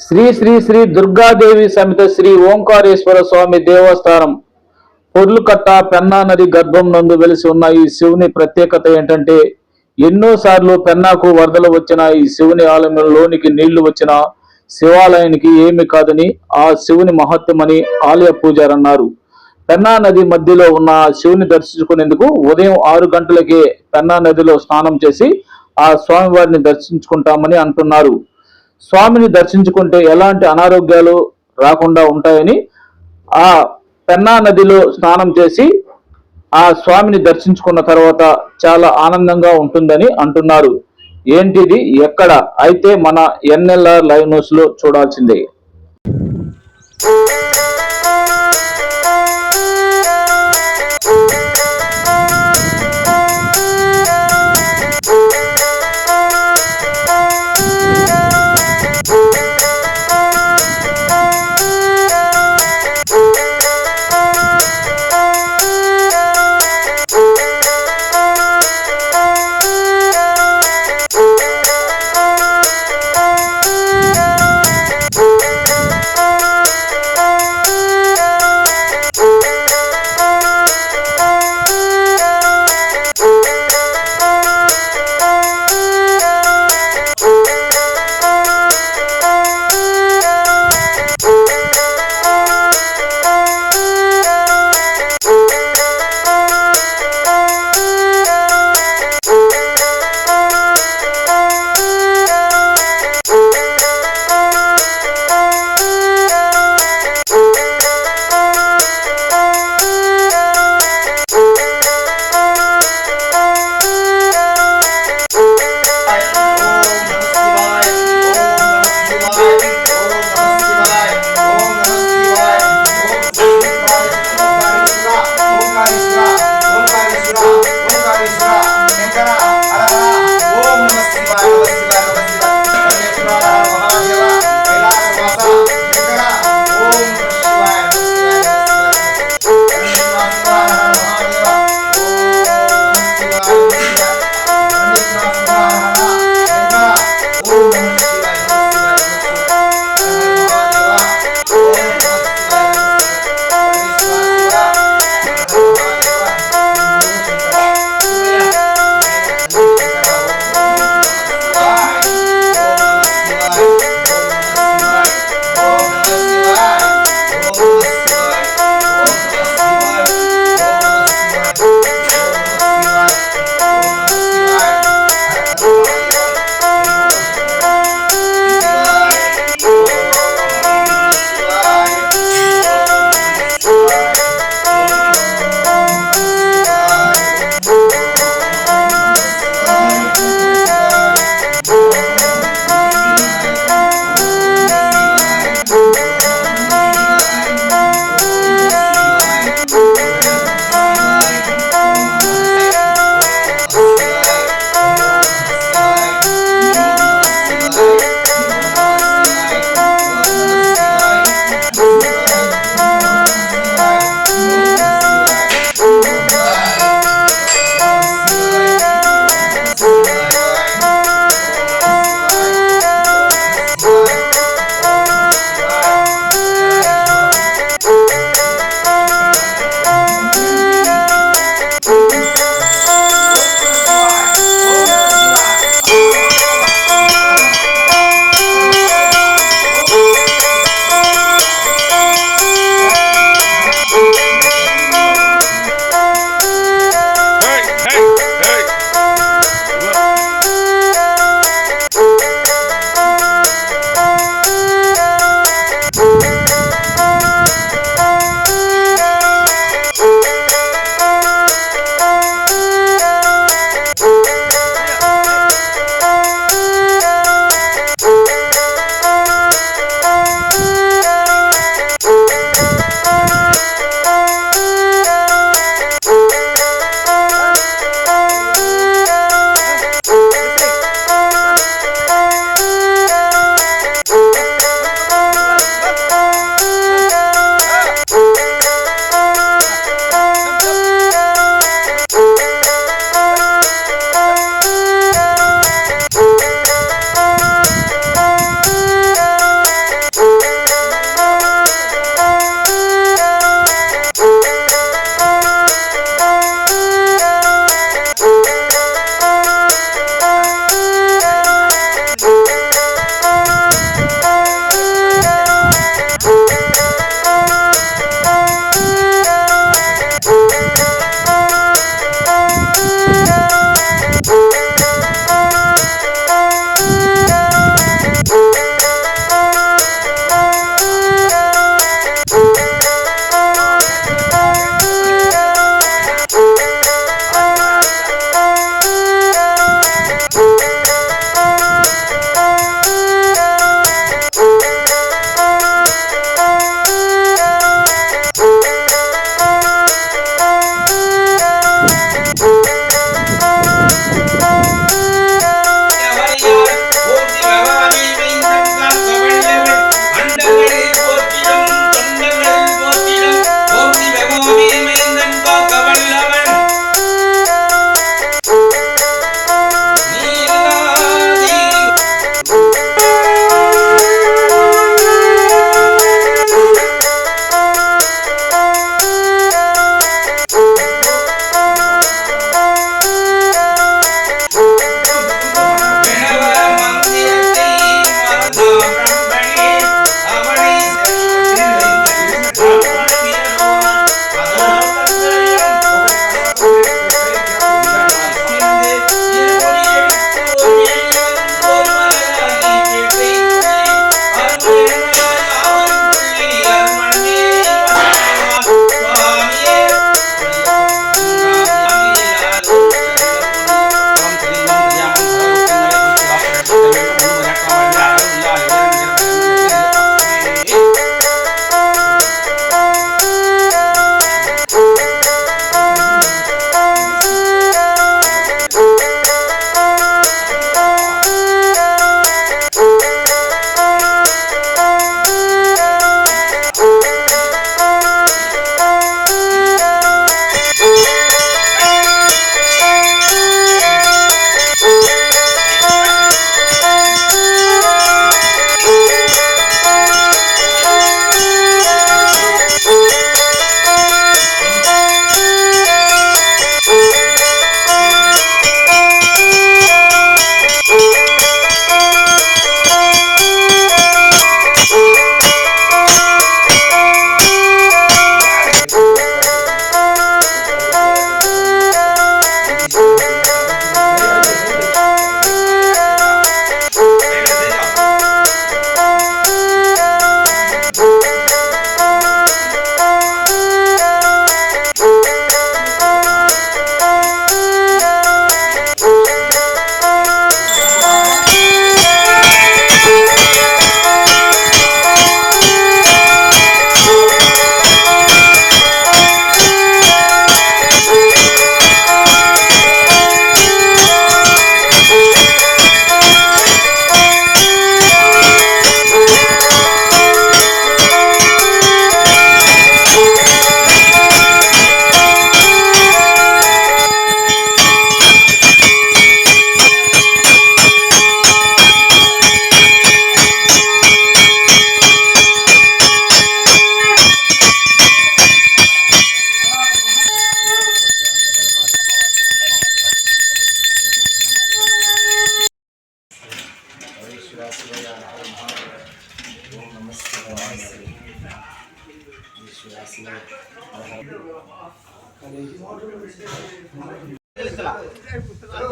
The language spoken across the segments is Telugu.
శ్రీ శ్రీ శ్రీ దుర్గాదేవి సమేత శ్రీ ఓంకారేశ్వర స్వామి దేవస్థానం పొర్లుకట్ట పెన్నా నది గర్భం నందు వెలిసి ఉన్న ఈ శివుని ప్రత్యేకత ఏంటంటే, ఎన్నోసార్లు పెన్నాకు వరదలు వచ్చిన ఈ శివుని ఆలయంలోనికి నీళ్లు వచ్చిన శివాలయానికి ఏమి కాదని ఆ శివుని మహత్యమని ఆలయ పూజారి అన్నారు. పెన్నా నది మధ్యలో ఉన్న శివుని దర్శించుకునేందుకు ఉదయం 6 గంటలకే పెన్నా నదిలో స్నానం చేసి ఆ స్వామివారిని దర్శించుకుంటామని అంటున్నారు. స్వామిని దర్శించుకుంటే ఎలాంటి అనారోగ్యాలు రాకుండా ఉంటాయని, ఆ పెన్నా నదిలో స్నానం చేసి ఆ స్వామిని దర్శించుకున్న తర్వాత చాలా ఆనందంగా ఉంటుందని అంటున్నారు. ఏంటిది ఎక్కడ అయితే మన ఎన్ఎల్ఆర్ లైవ్ న్యూస్ లో చూడాల్సిందే.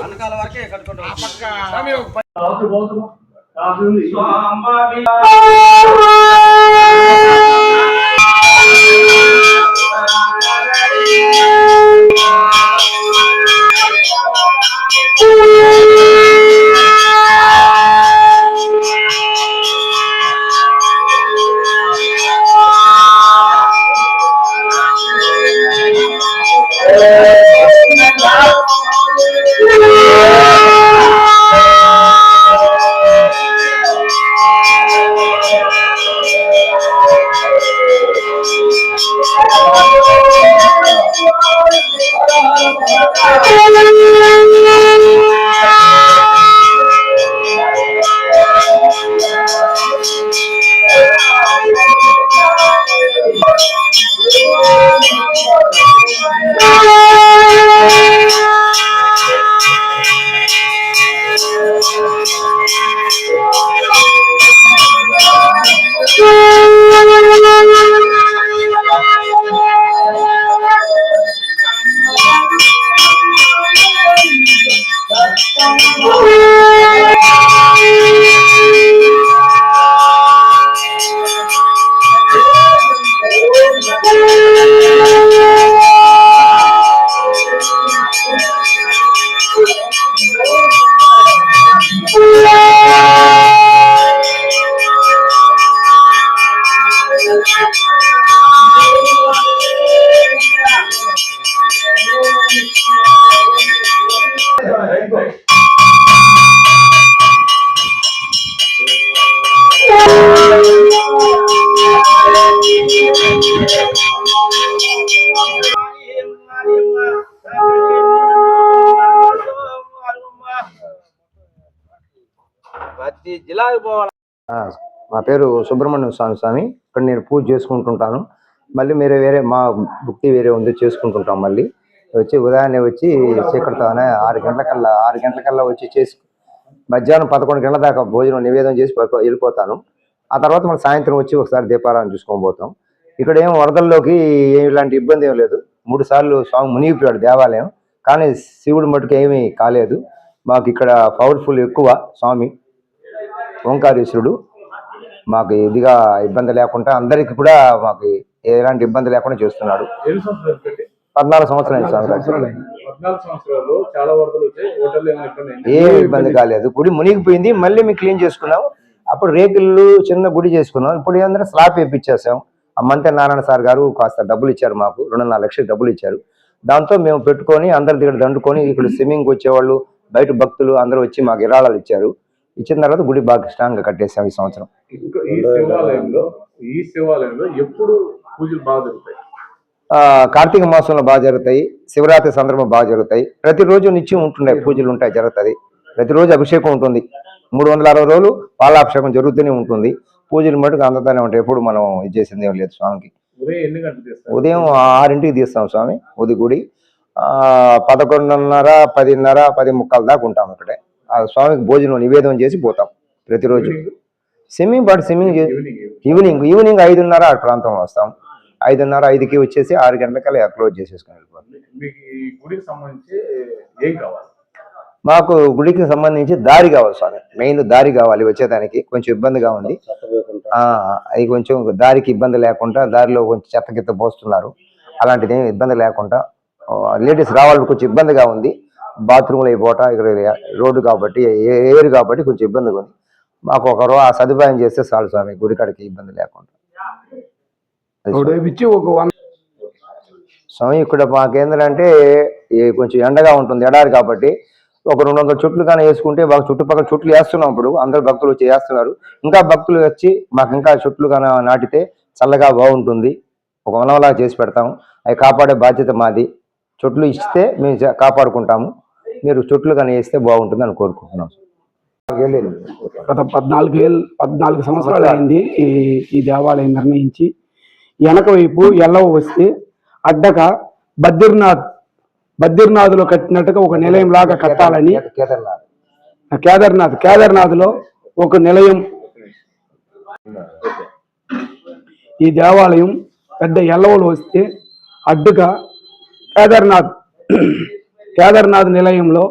అన్నకాల వరకే కట్టుకుంటాం. నా పేరు సుబ్రహ్మణ్యం స్వామి. ఇక్కడ నేను పూజ చేసుకుంటుంటాను. మళ్ళీ వేరే మా భక్తి వేరే ఉంది, చేసుకుంటుంటాం. మళ్ళీ వచ్చి ఉదయాన్నే వచ్చి చీకటితోనే 6 గంటలకల్లా వచ్చి చేసి మధ్యాహ్నం 11 గంటల దాకా భోజనం నివేదన చేసి వెళ్ళిపోతాను. ఆ తర్వాత మనం సాయంత్రం వచ్చి ఒకసారి దీపారాధన చూసుకొని పోతాం. ఇక్కడ ఏం వరదల్లోకి ఇలాంటి ఇబ్బంది ఏం లేదు. 3 సార్లు స్వామి మునిగిపోయాడు దేవాలయం, కానీ శివుడు మటుకు ఏమీ కాలేదు. మాకు ఇక్కడ పవర్ఫుల్ ఎక్కువ స్వామి ఓంకారేశ్వరుడు. మాకు ఇదిగా ఇబ్బంది లేకుండా అందరికి కూడా మాకు ఎలాంటి ఇబ్బంది లేకుండా చేస్తున్నాడు. 14 సంవత్సరాలు ఏ ఇబ్బంది కాలేదు. గుడి మునిగిపోయింది, మళ్ళీ మేము క్లీన్ చేసుకున్నాం. అప్పుడు రేకులు చిన్న గుడి చేసుకున్నాం. ఇప్పుడు ఏంటంటే స్లాబ్ వేయించేసాం. ఆ మంత్రి నారాయణ సార్ గారు కాస్త డబ్బులు ఇచ్చారు, మాకు 2.5 లక్షలు డబ్బులు ఇచ్చారు. దాంతో మేము పెట్టుకొని అందరి దగ్గర దండుకొని ఇక్కడ స్విమ్మింగ్ వచ్చేవాళ్ళు, బయట భక్తులు అందరూ వచ్చి మాకు విరాళాలు ఇచ్చారు. ఇచ్చిన తర్వాత గుడి బాగా స్ట్రాంగ్ గా కట్టేసాం ఈ సంవత్సరం. ఈ శివాలయంలో ఎప్పుడు పూజలు బాగా జరుగుతాయి? కార్తీక మాసంలో బాగా జరుగుతాయి, శివరాత్రి సందర్భం బాగా జరుగుతాయి. ప్రతిరోజు నిత్యం ఉంటున్నాయి, పూజలు ఉంటాయి, జరుగుతుంది. ప్రతిరోజు అభిషేకం ఉంటుంది. 360 రోజులు పాలాభిషేకం జరుగుతూనే ఉంటుంది. పూజలు మటుకు అందుతానే ఉంటాయి. ఎప్పుడు మనం ఇది చేసింది ఏం లేదు స్వామికి. ఉదయం 6ంటికి తీస్తాం స్వామి ఉదయ గుడి. 11:30, 10:30, 10:45 దాకా ఉంటాం ఇక్కడే. ఆ స్వామికి భోజనం నివేదన చేసి పోతాం ప్రతిరోజు. స్విమ్మింగ్ 5:30 ఆ ప్రాంతం వస్తాం. 5:30, 5కి వచ్చేసి 6 గంటలకల్లా క్లోజ్ చేసేసుకుని వెళ్ళిపోతాం. మాకు గుడికి సంబంధించి దారి కావాలి స్వామి, మెయిన్ దారి కావాలి. వచ్చేదానికి కొంచెం ఇబ్బందిగా ఉంది. అది కొంచెం దారికి ఇబ్బంది లేకుండా, దారిలో కొంచెం చెత్త పోస్తున్నారు. అలాంటిది ఇబ్బంది లేకుండా లేడీస్ రావాలని కొంచెం ఇబ్బందిగా ఉంది. బాత్రూమ్లు అయిపోవట, ఇక్కడ రోడ్డు కాబట్టి ఏరు కాబట్టి కొంచెం ఇబ్బందిగా ఉంది. మాకు ఒకరు ఆ సదుపాయం చేస్తే చాలు స్వామి, గుడికాడికి ఇబ్బంది లేకుండా. స్వామి ఇక్కడ మాకేందంటే కొంచెం ఎండగా ఉంటుంది, ఎడారి కాబట్టి ఒక 200 చెట్లు కానీ వేసుకుంటే బాగా చుట్టుపక్కల చెట్లు వేస్తున్నాం. ఇప్పుడు అందరు భక్తులు వచ్చి వేస్తున్నారు. ఇంకా భక్తులు వచ్చి మాకు ఇంకా చెట్లు కానీ నాటితే చల్లగా బాగుంటుంది. ఒక వనంలా చేసి పెడతాము. అవి కాపాడే బాధ్యత మాది. చెట్లు ఇస్తే మేము కాపాడుకుంటాము. మీరు చెట్లు కానీ వేస్తే బాగుంటుంది అని కోరుకుంటున్నాం. గత 14 సంవత్సరాలు అయింది ఈ దేవాలయం నిర్ణయించి. వెనక వైపు ఎల్లవ వస్తే అడ్డగా బద్రీనాథ్లో కట్టినట్టుగా ఒక నిలయం లాగా కట్టాలని, కేదార్నాథ్లో ఒక నిలయం. ఈ దేవాలయం పెద్ద ఎల్లవలు వస్తే అడ్డుగా కేదార్నాథ్ కేదార్నాథ్ నిలయంలో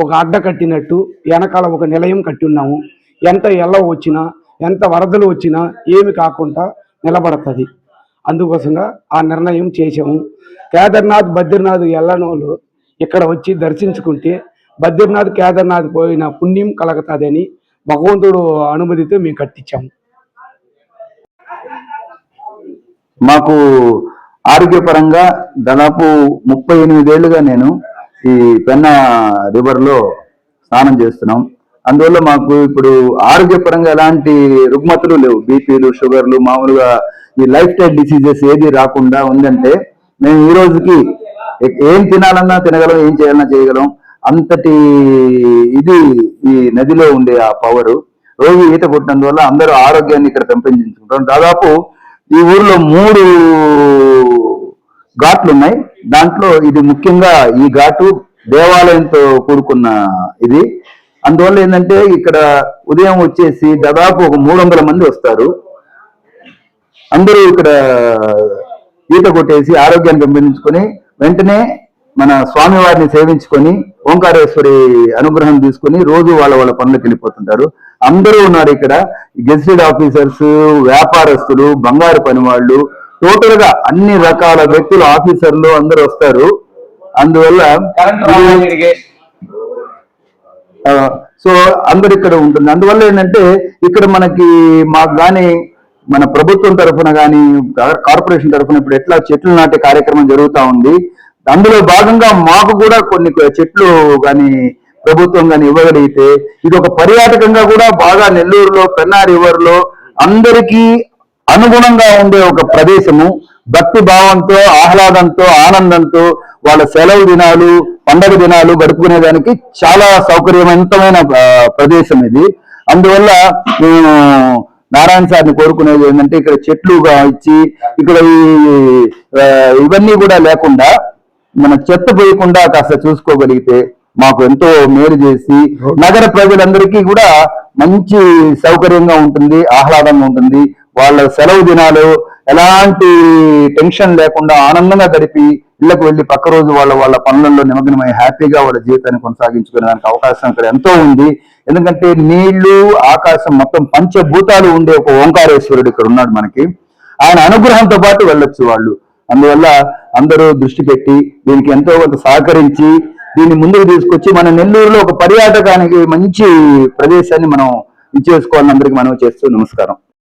ఒక అడ్డ కట్టినట్టు వెనకాల ఒక నిలయం కట్టి ఉన్నాము. ఎంత ఎల్ల వచ్చినా ఎంత వరదలు వచ్చినా ఏమి కాకుండా నిలబడుతుంది. అందుకోసంగా ఆ నిర్ణయం చేసాము. కేదార్నాథ్ బద్రీనాథ్ ఎల్లనోళ్ళు ఇక్కడ వచ్చి దర్శించుకుంటే బద్రీనాథ్ కేదార్నాథ్ పోయిన పుణ్యం కలుగుతుందని భగవంతుడు అనుమతితో మేము కట్టించాము. మాకు ఆరోగ్యపరంగా దాదాపు 38 ఏళ్లుగా నేను ఈ పెన్నా రివర్ లో స్నానం చేస్తున్నాం. అందువల్ల మాకు ఇప్పుడు ఆరోగ్యపరంగా ఎలాంటి రుగ్మతలు లేవు. బీపీలు, షుగర్లు, మామూలుగా ఈ లైఫ్ స్టైల్ డిసీజెస్ ఏది రాకుండా ఉందంటే మేము ఈ రోజుకి ఏం తినాలన్నా తినగలం, ఏం చేయాలన్నా చేయగలం. అంతటి ఇది ఈ నదిలో ఉండే ఆ పవర్. రోజు ఈత కొట్టినందువల్ల అందరూ ఆరోగ్యాన్ని ఇక్కడ పెంపొందించుకుంటాం. దాదాపు ఈ ఊర్లో 3 ఘాట్లు ఉన్నాయి. దాంట్లో ఇది ముఖ్యంగా ఈ ఘాటు దేవాలయంతో కూడుకున్న ఇది. అందువల్ల ఏంటంటే ఇక్కడ ఉదయం వచ్చేసి దాదాపు ఒక 300 మంది వస్తారు. అందరూ ఇక్కడ ఈత కొట్టేసి ఆరోగ్యాన్ని పెంపొందించుకొని వెంటనే మన స్వామివారిని సేవించుకొని ఓంకారేశ్వరి అనుగ్రహం తీసుకొని రోజు వాళ్ళ పనులకు వెళ్ళిపోతుంటారు. అందరూ ఉన్నారు ఇక్కడ. గెజిటెడ్ ఆఫీసర్స్, వ్యాపారస్తులు, బంగారు పని వాళ్ళు, టోటల్ గా అన్ని రకాల వ్యక్తులు, ఆఫీసర్లు అందరూ వస్తారు. అందువల్ల సో అందరు ఇక్కడ ఉంటుంది. అందువల్ల ఏంటంటే ఇక్కడ మాకు కానీ మన ప్రభుత్వం తరఫున కానీ కార్పొరేషన్ తరఫున ఇప్పుడు ఎట్లా చెట్లు నాటే కార్యక్రమం జరుగుతూ ఉంది. అందులో భాగంగా మాకు కూడా కొన్ని చెట్లు కానీ ప్రభుత్వం కానీ ఇవ్వగలిగితే ఇది ఒక పర్యాటకంగా కూడా బాగా నెల్లూరులో పెన్నా రివర్ లో అందరికీ అనుగుణంగా ఉండే ఒక ప్రదేశము. భక్తి భావంతో, ఆహ్లాదంతో, ఆనందంతో వాళ్ళ సెలవు దినాలు, పండగ దినాలు గడుపుకునేదానికి చాలా సౌకర్యవంతమైన ప్రదేశం ఇది. అందువల్ల మేము నారాయణ సార్ని కోరుకునేది ఏంటంటే ఇక్కడ చెట్లుగా ఇచ్చి ఇక్కడ ఇవన్నీ కూడా లేకుండా మన చెత్త పోయకుండా కాస్త చూసుకోగలిగితే మాకు ఎంతో మేలు చేసి నగర ప్రజలందరికీ కూడా మంచి సౌకర్యంగా ఉంటుంది, ఆహ్లాదంగా ఉంటుంది. వాళ్ళ సెలవు దినాలు ఎలాంటి టెన్షన్ లేకుండా ఆనందంగా గడిపి ఇళ్లకు వెళ్లి పక్క రోజు వాళ్ళ పనులలో నిమగ్నమై హ్యాపీగా వాళ్ళ జీవితాన్ని కొనసాగించుకునేదానికి అవకాశం ఇక్కడ ఎంతో ఉంది. ఎందుకంటే నీళ్లు, ఆకాశం మొత్తం పంచభూతాలు ఉండే ఒక ఓంకారేశ్వరుడు ఇక్కడ ఉన్నాడు మనకి. ఆయన అనుగ్రహంతో పాటు వెళ్ళొచ్చు వాళ్ళు. అందువల్ల అందరూ దృష్టి పెట్టి దీనికి ఎంతో కొంత సహకరించి దీన్ని ముందుకు తీసుకొచ్చి మన నెల్లూరులో ఒక పర్యాటకానికి మంచి ప్రదేశాన్ని మనం ఇచ్చేసుకోవాలని అందరికీ మనం చేస్తూ నమస్కారం.